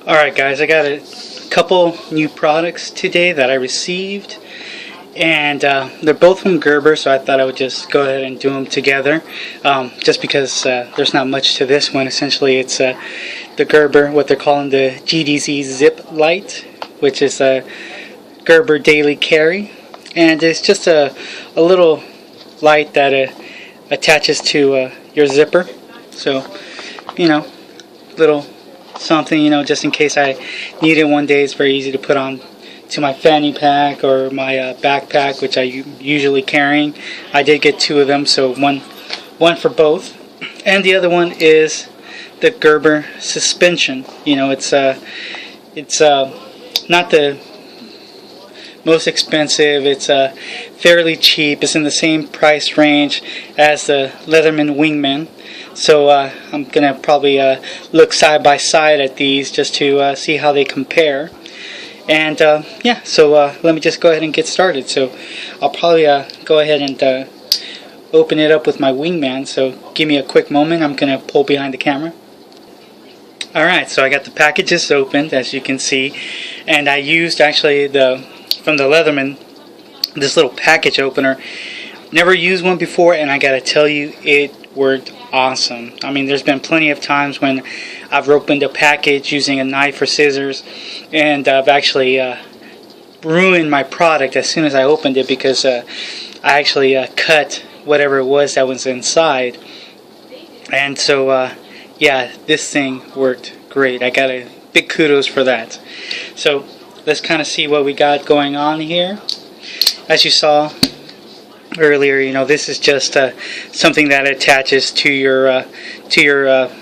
Alright guys, I got a couple new products today that I received, and they're both from Gerber, so I thought I would just go ahead and do them together, just because there's not much to this one. Essentially it's the Gerber, what they're calling the GDC Zip Light, which is a Gerber daily carry, and it's just a little light that attaches to your zipper, so little something, just in case I need it one day. It's very easy to put on to my fanny pack or my backpack, which I usually carrying. I did get two of them, so one for both. And the other one is the Gerber Suspension. It's not the most expensive. It's fairly cheap. It's in the same price range as the Leatherman Wingman. So I'm going to probably look side by side at these just to see how they compare. And yeah, so let me just go ahead and get started. So I'll probably go ahead and open it up with my Wingman. So give me a quick moment. I'm going to pull behind the camera. Alright, so I got the packages opened, as you can see. And I used actually from the Leatherman, this little package opener. Never used one before, and I gotta tell you, it worked awesome. I mean, there's been plenty of times when I've opened a package using a knife or scissors, and I've actually ruined my product as soon as I opened it, because I actually cut whatever it was that was inside. And so yeah, this thing worked great. I got a big kudos for that. So let's kind of see what we got going on here. As you saw earlier, this is just something that attaches to your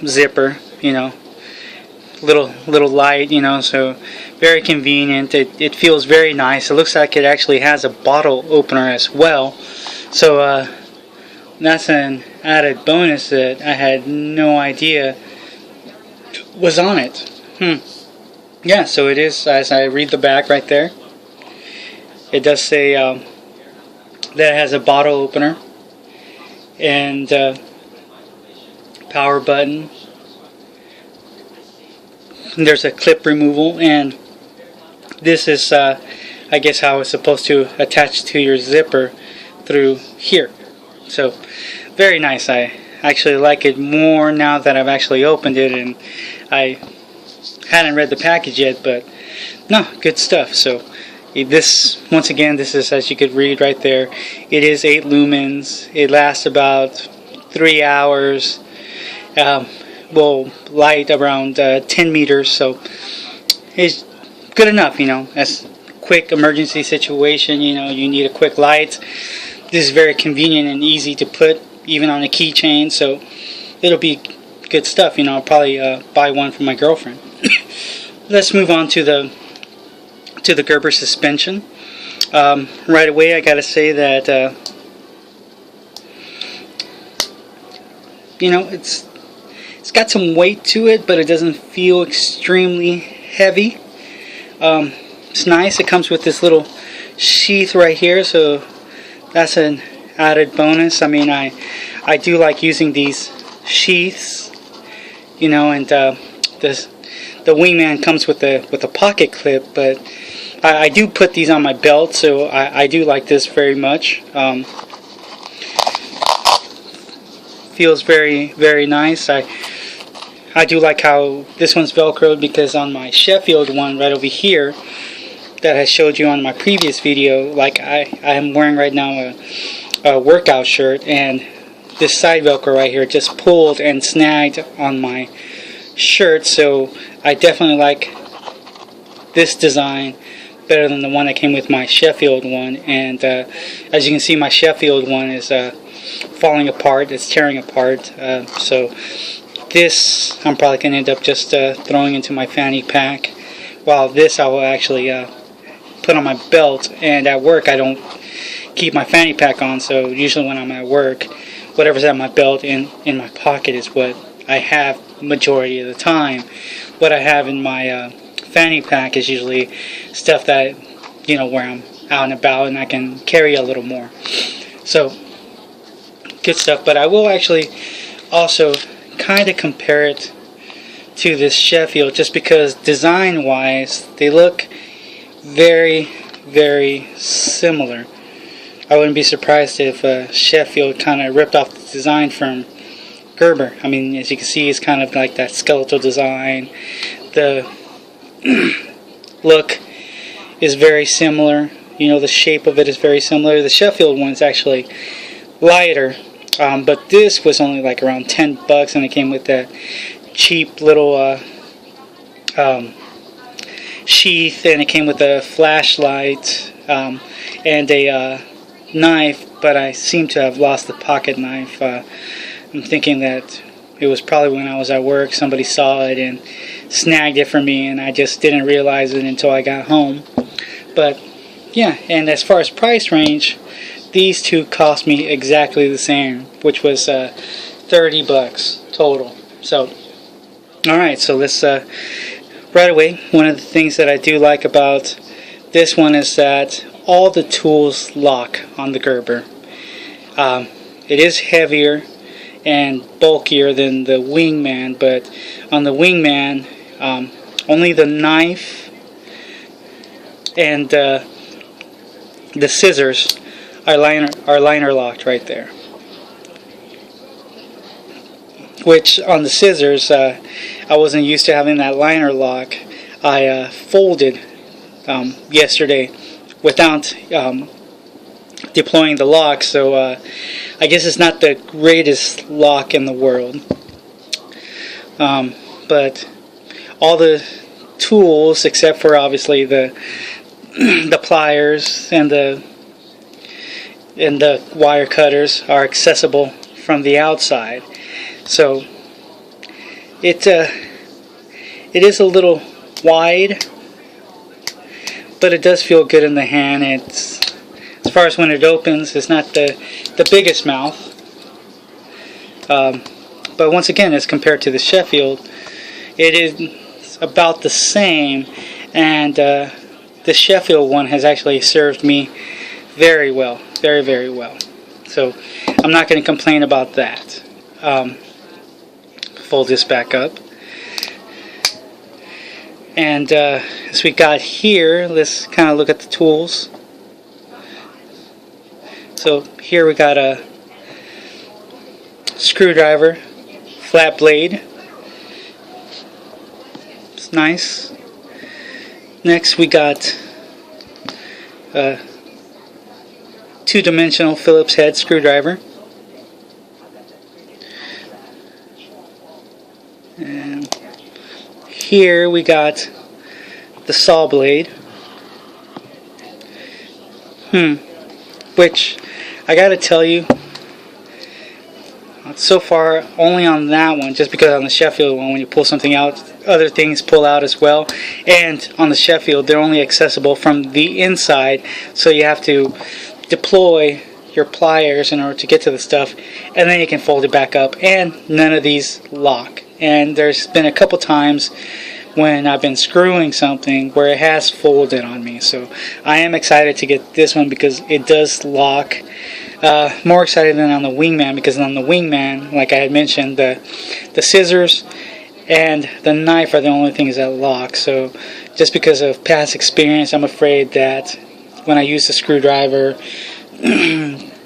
zipper. Little light. So very convenient. It feels very nice. It looks like it actually has a bottle opener as well. So that's an added bonus that I had no idea was on it. Yeah, so it is, as I read the back right there, it does say that it has a bottle opener and power button. And there's a clip removal, and this is I guess how it's supposed to attach to your zipper through here. So very nice. I actually like it more now that I've actually opened it, and I hadn't read the package yet, but no, good stuff. So this, once again, this is, as you could read right there, it is 8 lumens. It lasts about 3 hours. Will light around 10 meters, so it's good enough. As quick emergency situation, you need a quick light. This is very convenient and easy to put even on a keychain, so it'll be good stuff. I'll probably buy one for my girlfriend. Let's move on to the Gerber Suspension. Right away, I gotta say that it's got some weight to it, but it doesn't feel extremely heavy. It's nice. It comes with this little sheath right here, so that's an added bonus. I mean, I do like using these sheaths, and the Wingman comes with a pocket clip, but I do put these on my belt, so I do like this very much. Feels very, very nice. I do like how this one's velcroed, because on my Sheffield one right over here that I showed you on my previous video, like I am wearing right now a workout shirt, and this side velcro right here just pulled and snagged on my shirt, so I definitely like this design better than the one that came with my Sheffield one. And as you can see, my Sheffield one is falling apart, it's tearing apart, so this I'm probably going to end up just throwing into my fanny pack, while this I will actually put on my belt. And at work I don't keep my fanny pack on, so usually when I'm at work, whatever's at my belt in my pocket is what I have majority of the time. What I have in my fanny pack is usually stuff that, where I'm out and about and I can carry a little more. So good stuff. But I will actually also kind of compare it to this Sheffield, just because design wise they look very, very similar. I wouldn't be surprised if Sheffield kind of ripped off the design from Gerber. I mean, as you can see, it's kind of like that skeletal design. The look is very similar. You know, the shape of it is very similar. The Sheffield one is actually lighter, but this was only like around $10, and it came with that cheap little sheath, and it came with a flashlight and a knife, but I seem to have lost the pocket knife. I'm thinking that it was probably when I was at work, somebody saw it and snagged it for me, and I just didn't realize it until I got home. But yeah, and as far as price range, these two cost me exactly the same, which was $30 total. So alright, so let's right away, one of the things that I do like about this one is that all the tools lock on the Gerber. It is heavier and bulkier than the Wingman, but on the Wingman, only the knife and the scissors are liner locked right there. Which on the scissors, I wasn't used to having that liner lock. I folded yesterday without deploying the lock, so I guess it's not the greatest lock in the world. But all the tools, except for obviously the pliers and the wire cutters, are accessible from the outside. So it is a little wide, but it does feel good in the hand. It's, as far as when it opens, it's not the biggest mouth, but once again, as compared to the Sheffield, it is about the same, and the Sheffield one has actually served me very well, very, very well. So I'm not going to complain about that. Fold this back up, and as we got here, let's kind of look at the tools. So here we got a screwdriver, flat blade. It's nice. Next we got a two-dimensional Phillips head screwdriver. And here we got the saw blade. Which I gotta tell you, so far only on that one, just because on the Sheffield one, when you pull something out, other things pull out as well, and on the Sheffield they're only accessible from the inside, so you have to deploy your pliers in order to get to the stuff, and then you can fold it back up, and none of these lock. And there's been a couple times when I've been screwing something where it has folded on me. So I am excited to get this one because it does lock. More excited than on the Wingman, because on the Wingman, like I had mentioned, the scissors and the knife are the only things that lock. So just because of past experience, I'm afraid that when I use the screwdriver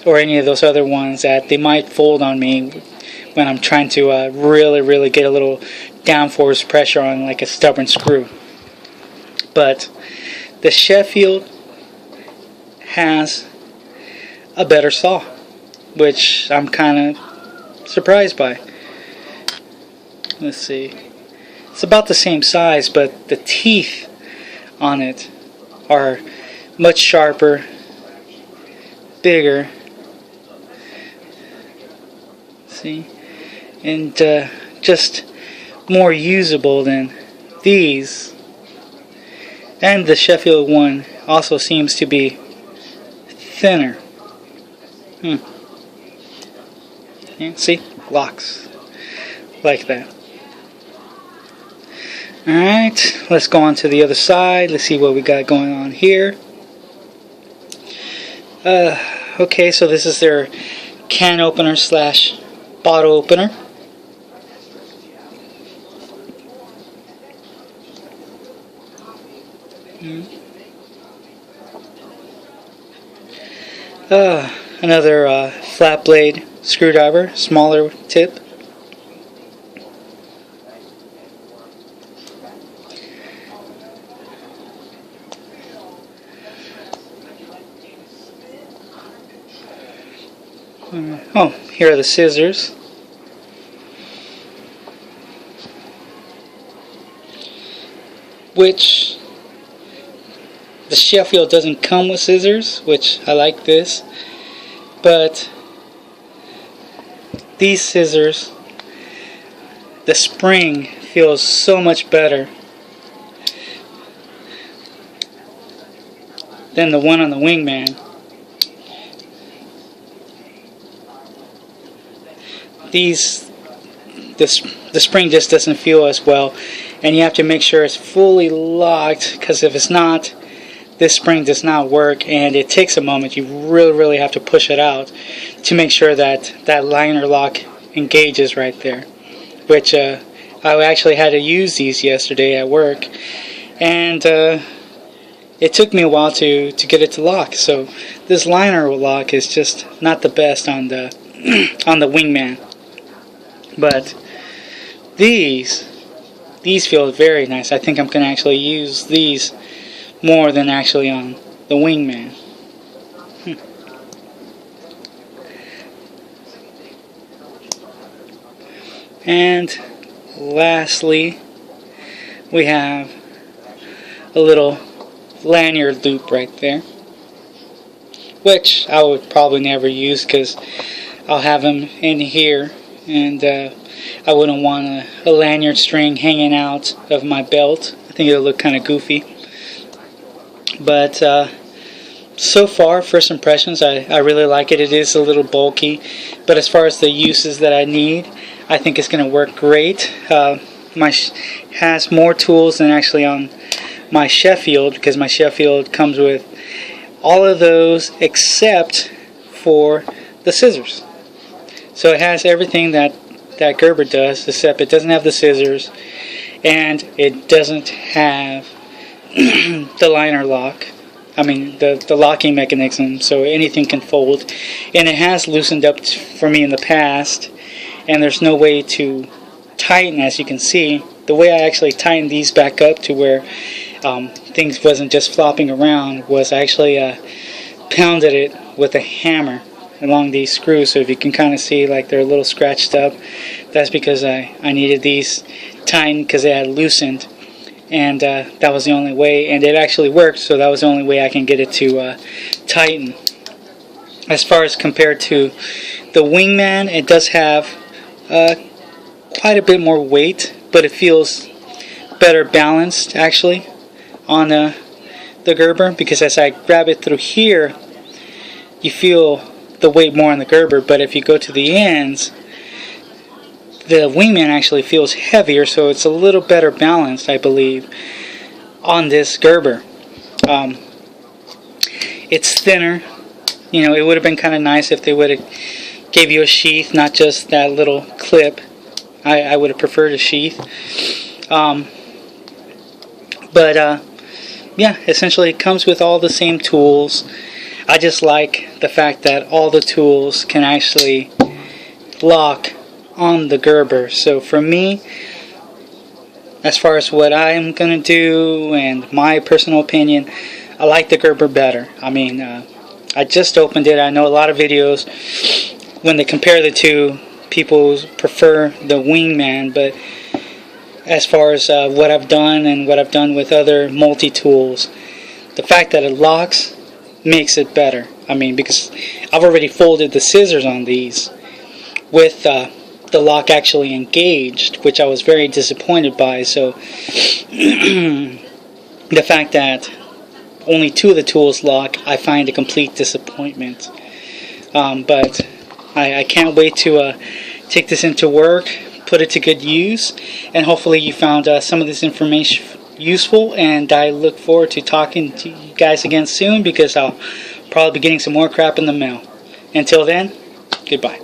or any of those other ones, that they might fold on me when I'm trying to really get a little downforce pressure on like a stubborn screw. But the Sheffield has a better saw, which I'm kind of surprised by. Let's see, it's about the same size, but the teeth on it are much sharper, bigger. See, and just more usable than these. And the Sheffield one also seems to be thinner. Yeah, see, locks like that. Alright, let's go on to the other side. Let's see what we got going on here. Okay, so this is their can opener slash bottle opener. Another flat blade screwdriver, smaller tip. Oh, here are the scissors. Which the Sheffield doesn't come with scissors, which I like this, but these scissors, the spring feels so much better than the one on the Wingman. The spring just doesn't feel as well, and you have to make sure it's fully locked, because if it's not, this spring does not work, and it takes a moment. You really have to push it out to make sure that that liner lock engages right there, which I actually had to use these yesterday at work, and it took me a while to get it to lock. So this liner lock is just not the best on the on the Wingman. But these feel very nice. I think I'm going to actually use these more than actually on the Wingman. And lastly, we have a little lanyard loop right there, which I would probably never use because I'll have them in here, and I wouldn't want a lanyard string hanging out of my belt. I think it'll look kind of goofy. But so far, first impressions, I really like it. It is a little bulky, but as far as the uses that I need, I think it's going to work great. Has more tools than actually on my Sheffield, because my Sheffield comes with all of those except for the scissors. So it has everything that Gerber does, except it doesn't have the scissors, and it doesn't have the liner lock. I mean the locking mechanism, so anything can fold, and it has loosened up for me in the past, and there's no way to tighten. As you can see, the way I actually tightened these back up to where things wasn't just flopping around was I actually pounded it with a hammer along these screws. So if you can kind of see, like, they're a little scratched up, that's because I needed these tightened because they had loosened, and that was the only way, and it actually worked, so that was the only way I can get it to tighten. As far as compared to the Wingman, it does have quite a bit more weight, but it feels better balanced actually on the Gerber, because as I grab it through here, you feel the weight more on the Gerber, but if you go to the ends, the Wingman actually feels heavier, so it's a little better balanced, I believe, on this Gerber. It's thinner. You know, it would have been kind of nice if they would have gave you a sheath, not just that little clip. I would have preferred a sheath. But yeah, essentially it comes with all the same tools. I just like the fact that all the tools can actually lock on the Gerber. So for me, as far as what I'm going to do and my personal opinion, I like the Gerber better. I mean, I just opened it. I know a lot of videos, when they compare the two, people prefer the Wingman, but as far as what I've done and what I've done with other multi-tools, the fact that it locks makes it better. I mean, because I've already folded the scissors on these with the lock actually engaged, which I was very disappointed by. So the fact that only two of the tools lock, I find a complete disappointment. But I can't wait to take this into work, put it to good use, and hopefully you found some of this information useful, and I look forward to talking to you guys again soon, because I'll probably be getting some more crap in the mail. Until then, goodbye.